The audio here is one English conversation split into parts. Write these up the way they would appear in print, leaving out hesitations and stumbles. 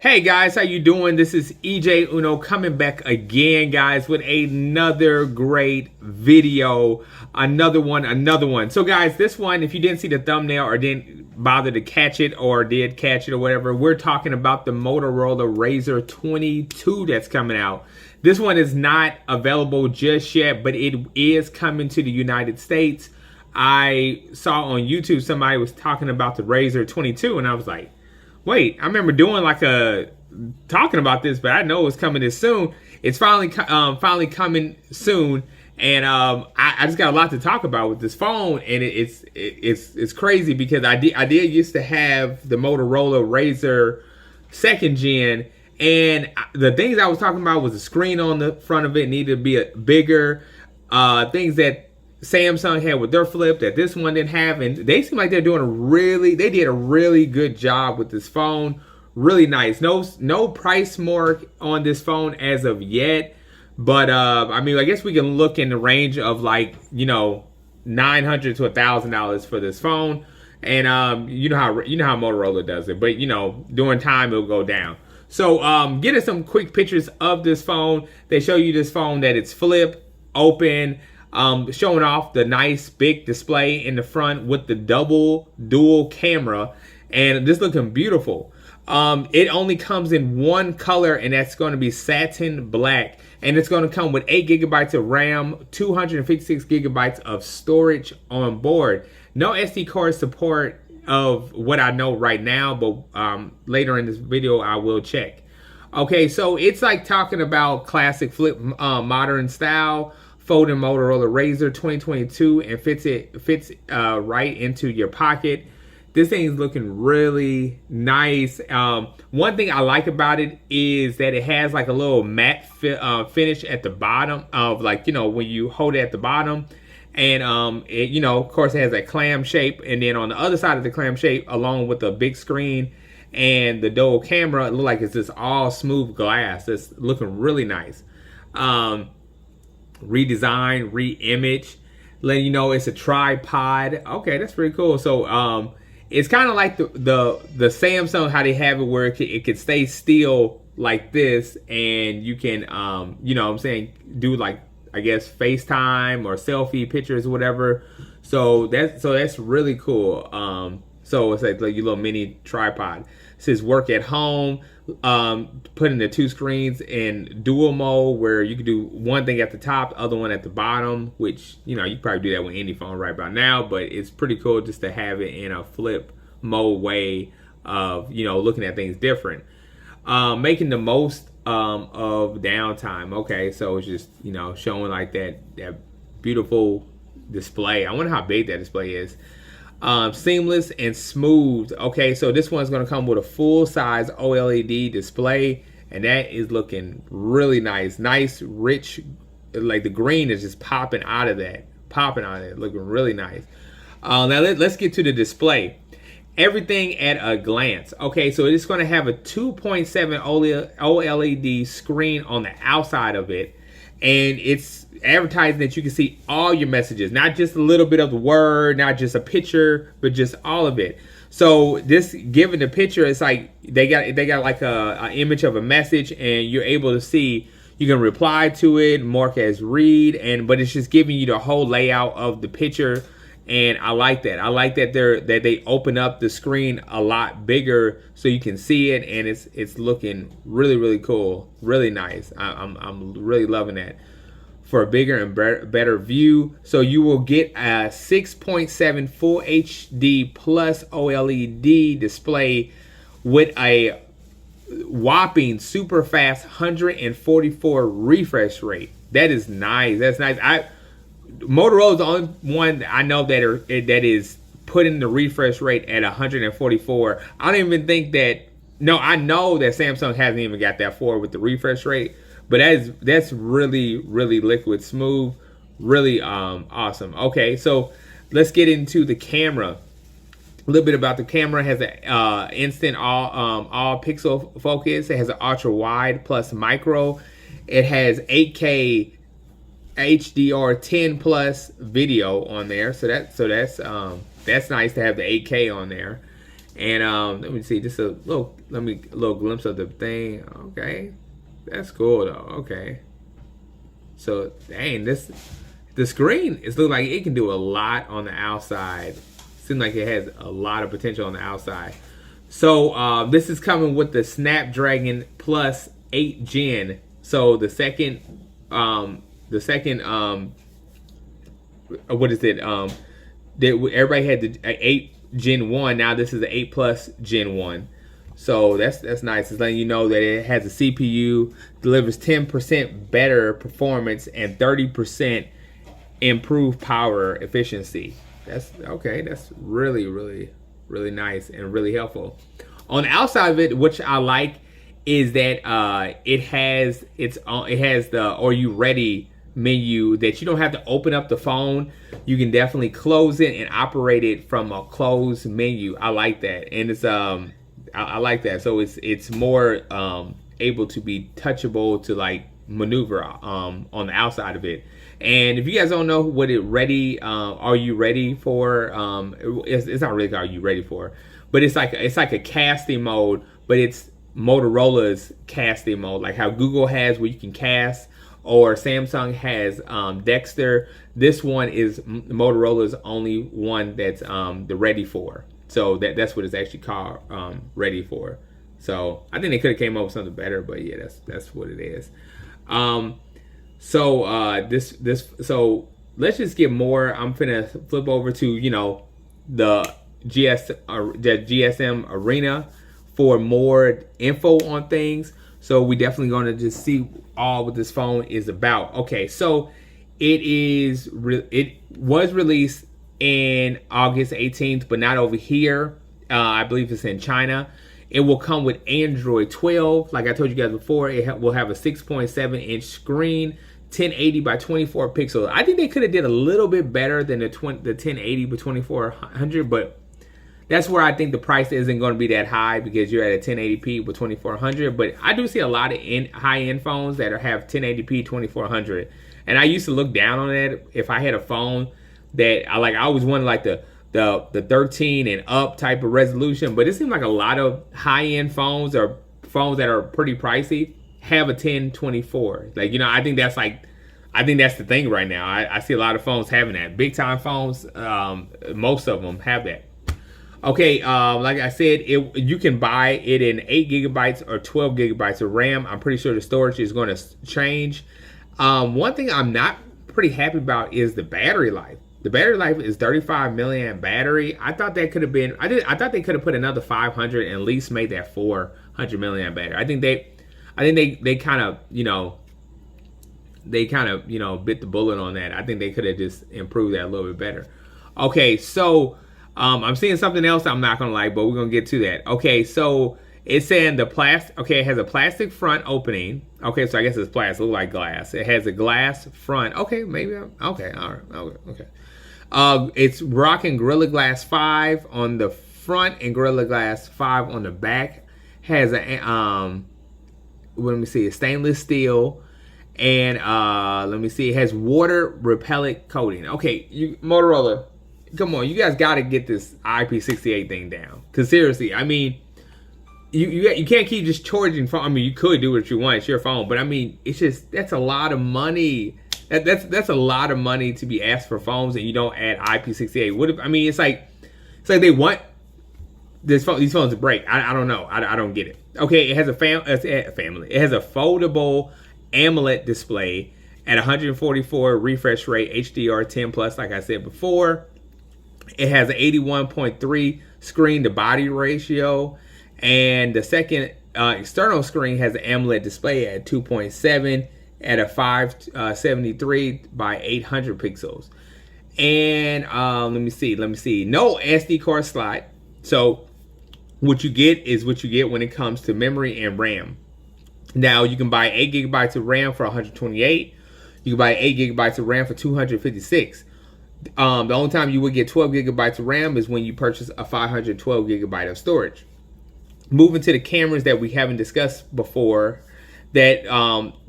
Hey guys, how you doing? This is EJ Uno coming back again, guys, with another great video. Another one. So guys, this one, if you didn't see the thumbnail or didn't bother to catch it or did catch it or whatever, we're talking about the Motorola Razor 22 that's coming out. This one is not available just yet, but it is coming to the United States. I saw on YouTube somebody was talking about the Razor 22 and I was like, wait, I remember doing like talking about this, but I know it's coming this soon. It's finally coming soon, and I just got a lot to talk about with this phone, and it's crazy because I did used to have the Motorola Razor 2nd gen, and the things I was talking about was the screen on the front of it needed to be bigger, things that Samsung had with their flip that this one didn't have, and they seem like they're doing they did a really good job with this phone. Really nice. No price mark on this phone as of yet, but I mean, I guess we can look in the range of like, you know, $900 to $1,000 for this phone, and you know how Motorola does it, but you know, during time it'll go down. So getting some quick pictures of this phone. They show you this phone that it's flip open. Showing off the nice big display in the front with the dual camera, and this looking beautiful. It only comes in one color, and that's going to be satin black, and it's going to come with 8 gigabytes of RAM, 256 gigabytes of storage on board. No SD card support of what I know right now, but later in this video I will check. Okay, so it's like talking about classic flip modern style folding Motorola Razor 2022, and fits right into your pocket. This thing's looking really nice. One thing I like about it is that it has like a little matte finish at the bottom of, like, you know, when you hold it at the bottom, and it, you know, of course it has that clam shape, and then on the other side of the clam shape, along with the big screen and the dual camera, it looks like it's just all smooth glass. It's looking really nice. Redesign, re-image, letting you know it's a tripod. Okay, that's pretty cool. So it's kind of like the Samsung, how they have it where it could stay still like this, and you can you know what I'm saying, do like, I guess, FaceTime or selfie pictures or whatever. So that's really cool. So it's like your little mini tripod. It says work at home. Putting the 2 screens in dual mode, where you can do one thing at the top, the other one at the bottom, which, you know, you probably do that with any phone right about now, but it's pretty cool just to have it in a flip mode way of, you know, looking at things different. Making the most of downtime. Okay, so it's just, you know, showing like that beautiful display. I wonder how big that display is. Seamless and smooth. Okay, so this one's going to come with a full-size OLED display, and that is looking really nice. Nice, rich, like the green is just popping out of that. Looking really nice. Now let's get to the display. Everything at a glance. Okay, so it's going to have a 2.7 OLED screen on the outside of it, and it's advertising that you can see all your messages, not just a little bit of the word, not just a picture, but just all of it. So this, given the picture, it's like they got like a image of a message, and you're able to see, you can reply to it, mark as read, but it's just giving you the whole layout of the picture. And I like that. I like that they open up the screen a lot bigger so you can see it, and it's looking really cool, really nice. I'm really loving that. For a bigger and better view, so you will get a 6.7 Full HD Plus OLED display with a whopping super fast 144 refresh rate. That is nice. That's nice. Motorola's the only one I know that is putting the refresh rate at 144. I don't even think that. No, I know that Samsung hasn't even got that far with the refresh rate, but that's really liquid smooth, really awesome. Okay, so let's get into the camera. A little bit about the camera. It has an instant all pixel focus. It has an ultra wide plus micro. It has 8K HDR10 plus video on there, so that's nice to have the 8K on there. And let me see, just a little glimpse of the thing. Okay, that's cool though. Okay, so dang, the screen is looking like it can do a lot on the outside. Seems like it has a lot of potential on the outside. So this is coming with the Snapdragon Plus 8 Gen. So the second what is it? Everybody had the 8 Gen 1. Now this is the 8 Plus Gen 1. So that's nice. It's letting you know that it has a CPU, delivers 10% better performance and 30% improved power efficiency. That's okay. That's really, really, really nice and really helpful. On the outside of it, which I like, is that it has the "Are you ready?" menu that you don't have to open up the phone. You can definitely close it and operate it from a closed menu. I like that, and it's I like that. So it's more able to be touchable to like maneuver on the outside of it. And if you guys don't know what it ready, are you ready for? It's not really "Are you ready for?" But it's like a casting mode, but it's Motorola's casting mode, like how Google has where you can cast, or Samsung has Dexter. This one is Motorola's only one that's the ready for. So that's what it's actually called, ready for. So I think they could have came up with something better, but yeah, that's what it is. So let's just get more. I'm finna flip over to the GSM Arena for more info on things. So we definitely going to just see all what this phone is about. Okay, so it was released in August 18th, but not over here. I believe it's in China. It will come with Android 12. Like I told you guys before, it will have a 6.7-inch screen, 1080 by 24 pixels. I think they could have did a little bit better than the 1080 by 2400, but that's where I think the price isn't going to be that high, because you're at a 1080p with 2400. But I do see a lot of high-end phones that have 1080p 2400, and I used to look down on that if I had a phone that I always wanted like the 13 and up type of resolution. But it seems like a lot of high-end phones or phones that are pretty pricey have a 1024. I think that's the thing right now. I see a lot of phones having that. Big time phones, most of them have that. Okay, like I said, you can buy it in 8 gigabytes or 12 gigabytes of RAM. I'm pretty sure the storage is going to change. One thing I'm not pretty happy about is the battery life. The battery life is 35 milliamp battery. I thought that could have been. I thought they could have put another 500 and at least made that 400 milliamp battery. I think they kind of bit the bullet on that. I think they could have just improved that a little bit better. Okay, so. I'm seeing something else I'm not gonna like, but we're gonna get to that. Okay, so it's saying the plastic. Okay, it has a plastic front opening. Okay, so I guess it's plastic, look like glass. It has a glass front. Okay, maybe. Okay, all right. Okay. It's rocking Gorilla Glass 5 on the front and Gorilla Glass 5 on the back. Has a let me see, a stainless steel, and let me see, it has water repellent coating. Okay, Motorola. Come on, you guys got to get this IP68 thing down. Because seriously, I mean, you can't keep just charging phone. I mean, you could do what you want. It's your phone. But I mean, it's just, that's a lot of money. That's a lot of money to be asked for phones, and you don't add IP68. What if, I mean, it's like they want these phones to break. I don't know. I don't get it. Okay, it has a family. It has a foldable AMOLED display at 144 refresh rate, HDR10 plus, like I said before. It has an 81.3 screen to body ratio, and the second external screen has an AMOLED display at 2.7 at a 573 by 800 pixels. And let me see, no SD card slot. So what you get is what you get when it comes to memory and RAM. Now you can buy 8 gigabytes of RAM for 128. You can buy 8 gigabytes of RAM for 256. The only time you would get 12 gigabytes of RAM is when you purchase a 512 gigabyte of storage. Moving to the cameras that we haven't discussed before, that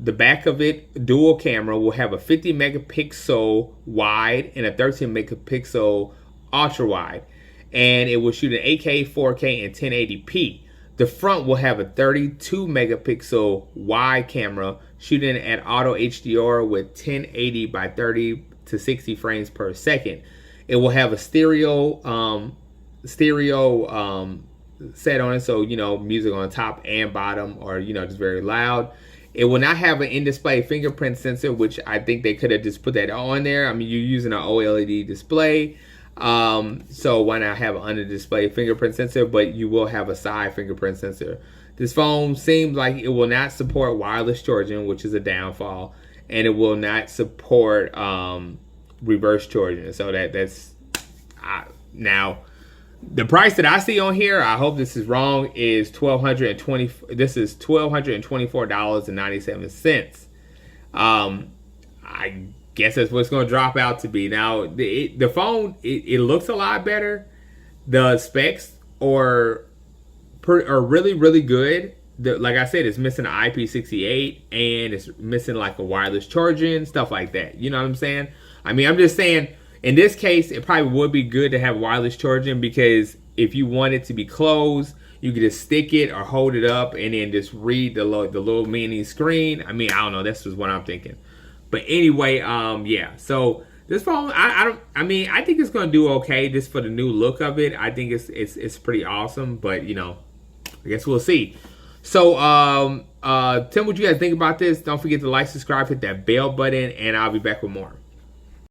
the back of it, dual camera, will have a 50 megapixel wide and a 13 megapixel ultra wide. and it will shoot in 8K, 4K, and 1080p. The front will have a 32 megapixel wide camera shooting at auto HDR with 1080 by 30 to 60 frames per second. It will have a stereo set on it, so music on top and bottom, or just very loud. It will not have an in-display fingerprint sensor, which I think they could have just put that on there. I mean, you're using an OLED display, so why not have an under-display fingerprint sensor? But you will have a side fingerprint sensor. This phone seems like it will not support wireless charging, which is a downfall, and it will not support reverse charging. So that's now. The price that I see on here, I hope this is wrong, is $1,220. This is $1,224.97. I guess that's what it's going to drop out to be. Now, the phone, it looks a lot better. The specs are really, really good. Like I said, it's missing an IP68 and it's missing like a wireless charging, stuff like that. You know what I'm saying? I mean, I'm just saying, in this case, it probably would be good to have wireless charging, because if you want it to be closed, you could just stick it or hold it up and then just read the little mini screen. I mean, I don't know. That's just what I'm thinking. But anyway, yeah. So this phone, I think it's gonna do okay just for the new look of it. I think it's pretty awesome. But I guess we'll see. So tell me what you guys think about this. Don't forget to like, subscribe, hit that bell button, and I'll be back with more.